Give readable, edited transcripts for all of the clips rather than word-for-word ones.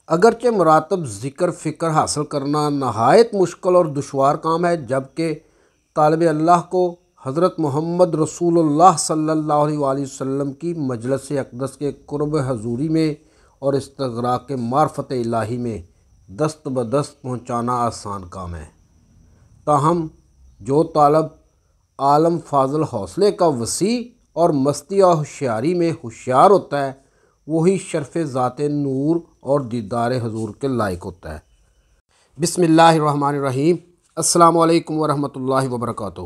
اگرچہ مراتب ذکر فکر حاصل کرنا نہایت مشکل اور دشوار کام ہے، جبکہ طالب اللہ کو حضرت محمد رسول اللہ صلی اللہ علیہ وآلہ وسلم کی مجلس اقدس کے قرب حضوری میں اور استغراق معرفت الہی میں دست بدست پہنچانا آسان کام ہے۔ تاہم جو طالب عالم فاضل حوصلے کا وسیع اور مستی اور ہوشیاری میں ہوشیار ہوتا ہے، وہی شرف ذات نور اور دیدار حضور کے لائق ہوتا ہے۔ بسم اللہ الرحمن الرحیم۔ السلام علیکم ورحمۃ اللہ وبرکاتہ۔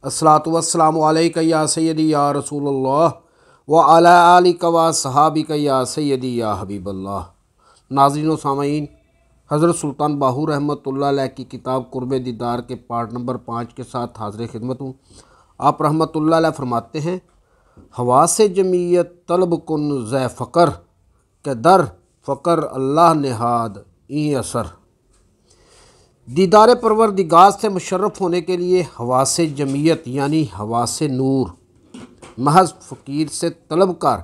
الصلاۃ والسلام علیک یا سیدی یا رسول اللہ وعلی آلک و صحابک یا سیدی یا حبیب اللہ۔ ناظرین و سامعین، حضرت سلطان باہو رحمۃ اللہ علیہ کی کتاب قرب دیدار کے پارٹ نمبر 5 کے ساتھ حاضر خدمت ہوں۔ آپ رحمۃ اللہ علیہ فرماتے ہیں، حواس جمیت طلب کن ذے فقر کہ در فقر اللہ نہاد این اثر۔ دیدار پروردگار سے مشرف ہونے کے لیے حواس جمیت یعنی حواس نور محض فقیر سے طلب کر،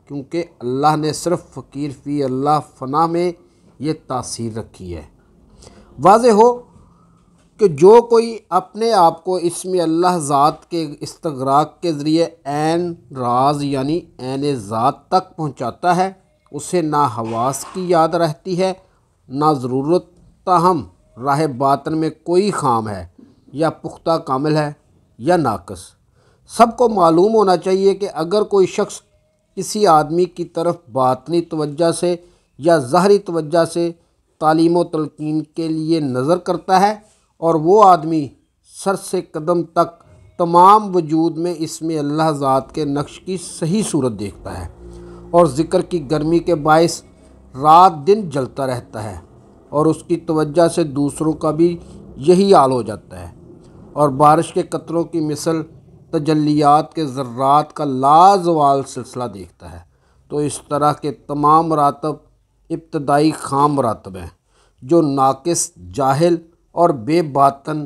کیونکہ اللہ نے صرف فقیر فی اللہ فنا میں یہ تاثیر رکھی ہے۔ واضح ہو کہ جو کوئی اپنے آپ کو اسم اللہ ذات کے استغراق کے ذریعے عین راز یعنی عین ذات تک پہنچاتا ہے، اسے نہ حواس کی یاد رہتی ہے نہ ضرورت، تاہم راہ باطن میں کوئی خام ہے یا پختہ کامل ہے یا ناقص۔ سب کو معلوم ہونا چاہیے کہ اگر کوئی شخص کسی آدمی کی طرف باطنی توجہ سے یا ظاہری توجہ سے تعلیم و تلقین کے لیے نظر کرتا ہے اور وہ آدمی سر سے قدم تک تمام وجود میں اسم اللہ ذات کے نقش کی صحیح صورت دیکھتا ہے اور ذکر کی گرمی کے باعث رات دن جلتا رہتا ہے اور اس کی توجہ سے دوسروں کا بھی یہی حال ہو جاتا ہے، اور بارش کے قطروں کی مثل تجلیات کے ذرات کا لازوال سلسلہ دیکھتا ہے، تو اس طرح کے تمام مراتب ابتدائی خام مراتب ہیں جو ناقص، جاہل اور بے باطن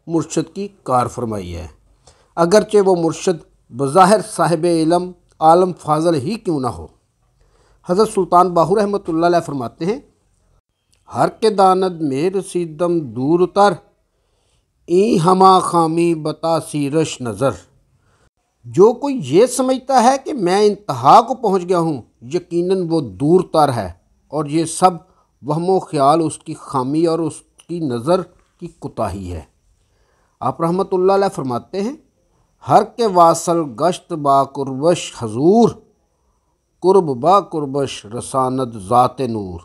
مرشد کی کار فرمائی ہے، اگرچہ وہ مرشد بظاہر صاحب علم عالم فاضل ہی کیوں نہ ہو۔ حضرت سلطان باہو رحمۃ اللہ علیہ فرماتے ہیں، ہر کے داند میں رسیدم دور تر این ہما خامی بتا سیرش نظر۔ جو کوئی یہ سمجھتا ہے کہ میں انتہا کو پہنچ گیا ہوں، یقیناً وہ دور تر ہے، اور یہ سب وہم و خیال اس کی خامی اور اس کی نظر کی کوتاہی ہے۔ آپ رحمۃ اللہ علیہ فرماتے ہیں، ہر کے واصل گشت با قربش حضور، قرب با قربش رساند ذات نور۔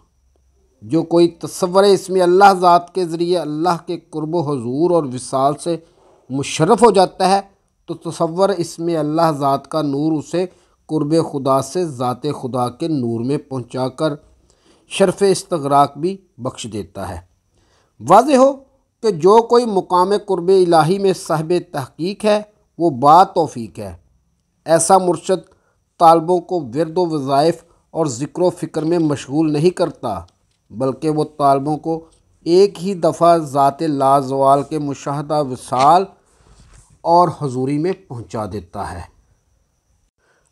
جو کوئی تصور اسم اللہ ذات کے ذریعے اللہ کے قرب و حضور اور وصال سے مشرف ہو جاتا ہے، تو تصور اسم اللہ ذات کا نور اسے قرب خدا سے ذات خدا کے نور میں پہنچا کر شرف استغراق بھی بخش دیتا ہے۔ واضح ہو کہ جو کوئی مقام قرب الہی میں صاحب تحقیق ہے، وہ با توفیق ہے۔ ایسا مرشد طالبوں کو ورد و وظائف اور ذکر و فکر میں مشغول نہیں کرتا، بلکہ وہ طالبوں کو ایک ہی دفعہ ذات لازوال کے مشاہدہ وصال اور حضوری میں پہنچا دیتا ہے۔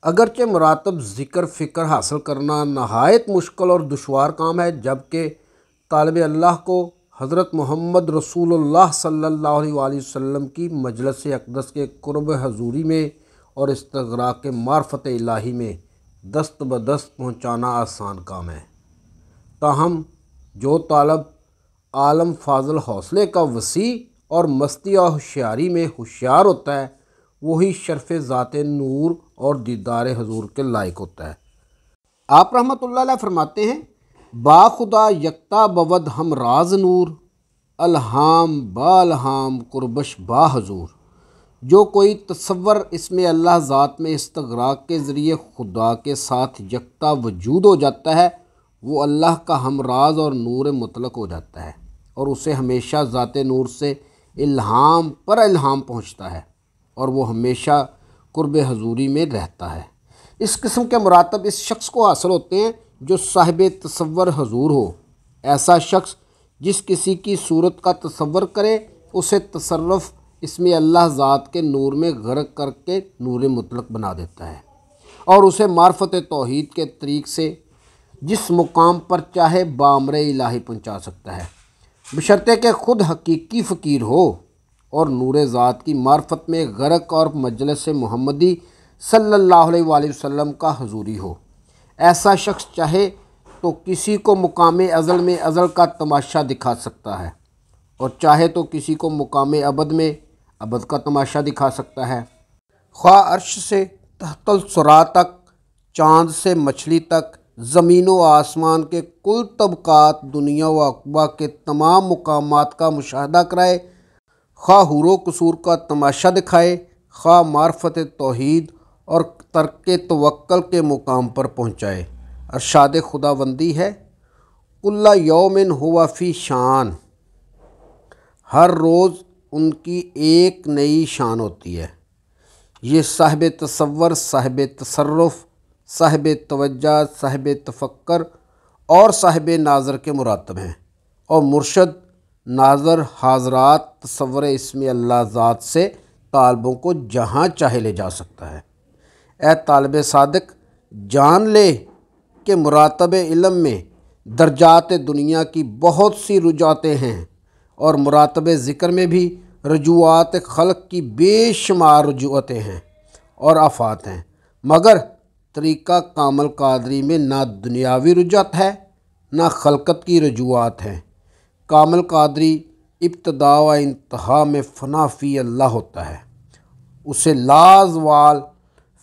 اگرچہ مراتب ذکر فکر حاصل کرنا نہایت مشکل اور دشوار کام ہے، جبکہ طالب اللہ کو حضرت محمد رسول اللہ صلی اللہ علیہ وآلہ وسلم کی مجلس اقدس کے قرب حضوری میں اور استغراق معرفت الہی میں دست بدست پہنچانا آسان کام ہے۔ تاہم جو طالب عالم فاضل حوصلے کا وسیع اور مستی اور ہوشیاری میں ہوشیار ہوتا ہے، وہی شرف ذات نور اور دیدار حضور کے لائق ہوتا ہے۔ آپ رحمۃ اللہ علیہ فرماتے ہیں، با خدا یکتا بود ہم راز نور، الہام با الہام قربش با حضور۔ جو کوئی تصور اسم اللہ ذات میں استغراق کے ذریعے خدا کے ساتھ یکتا وجود ہو جاتا ہے، وہ اللہ کا ہم راز اور نور مطلق ہو جاتا ہے، اور اسے ہمیشہ ذات نور سے الہام پر الہام پہنچتا ہے، اور وہ ہمیشہ قرب حضوری میں رہتا ہے۔ اس قسم کے مراتب اس شخص کو حاصل ہوتے ہیں جو صاحب تصور حضور ہو۔ ایسا شخص جس کسی کی صورت کا تصور کرے، اسے تصرف اسم اللہ ذات کے نور میں غرق کر کے نور مطلق بنا دیتا ہے، اور اسے معرفت توحید کے طریق سے جس مقام پر چاہے بامر الہی پہنچا سکتا ہے، بشرطے کہ خود حقیقی فقیر ہو اور نور ذات کی معرفت میں غرق اور مجلس محمدی صلی اللہ علیہ وآلہ وسلم کا حضوری ہو۔ ایسا شخص چاہے تو کسی کو مقام ازل میں ازل کا تماشا دکھا سکتا ہے، اور چاہے تو کسی کو مقام ابد میں ابد کا تماشا دکھا سکتا ہے۔ خواہ عرش سے تحت الثری تک، چاند سے مچھلی تک، زمین و آسمان کے کل طبقات، دنیا و عقبہ کے تمام مقامات کا مشاہدہ کرائے، خواہ حور و قصور کا تماشا دکھائے، خواہ معرفت توحید اور ترک توکل کے مقام پر پہنچائے۔ ارشاد خداوندی ہے، کل یوم ہوا فی شان، ہر روز ان کی ایک نئی شان ہوتی ہے۔ یہ صاحب تصور، صاحب تصرف، صاحب توجہ، صاحب تفکر اور صاحب ناظر کے مراتب ہیں، اور مرشد ناظر حاضرات تصور اسم اللہ ذات سے طالبوں کو جہاں چاہے لے جا سکتا ہے۔ اے طالب صادق، جان لے کہ مراتب علم میں درجات دنیا کی بہت سی رجوعاتیں ہیں، اور مراتب ذکر میں بھی رجوعات خلق کی بے شمار رجوعاتیں ہیں اور آفات ہیں، مگر طریقہ کامل قادری میں نہ دنیاوی رجوعات ہے نہ خلقت کی رجوعات ہیں۔ کامل قادری ابتدا و انتہا میں فنا فی اللہ ہوتا ہے، اسے لازوال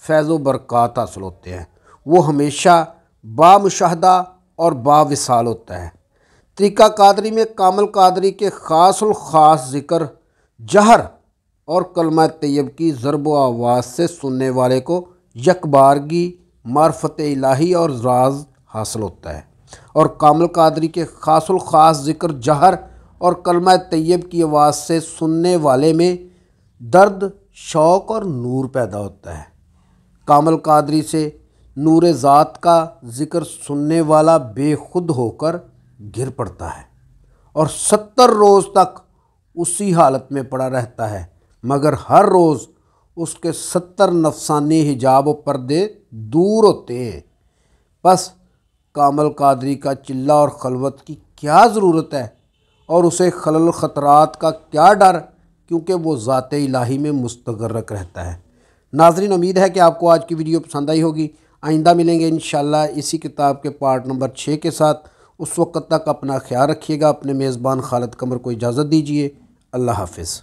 فیض و برکات حاصل ہوتے ہیں، وہ ہمیشہ بامشاہدہ اور باوصال ہوتا ہے۔ طریقہ قادری میں کامل قادری کے خاص الخاص ذکر جہر اور کلمہ طیب کی ضرب و آواز سے سننے والے کو یکبارگی، معرفت الہی اور راز حاصل ہوتا ہے، اور کامل قادری کے خاص الخاص ذکر جہر اور کلمہ طیب کی آواز سے سننے والے میں درد، شوق اور نور پیدا ہوتا ہے۔ کامل قادری سے نور ذات کا ذکر سننے والا بے خود ہو کر گر پڑتا ہے اور 70 روز تک اسی حالت میں پڑا رہتا ہے، مگر ہر روز اس کے 70 نفسانی حجاب و پردے دور ہوتے ہیں۔ بس کامل قادری کا چلہ اور خلوت کی کیا ضرورت ہے، اور اسے خلل خطرات کا کیا ڈر، کیونکہ وہ ذات الہی میں مستغرق رہتا ہے۔ ناظرین، امید ہے کہ آپ کو آج کی ویڈیو پسند آئی ہوگی۔ آئندہ ملیں گے انشاءاللہ اسی کتاب کے پارٹ نمبر 6 کے ساتھ۔ اس وقت تک اپنا خیال رکھیے گا۔ اپنے میزبان خالد قمر کو اجازت دیجیے۔ اللہ حافظ۔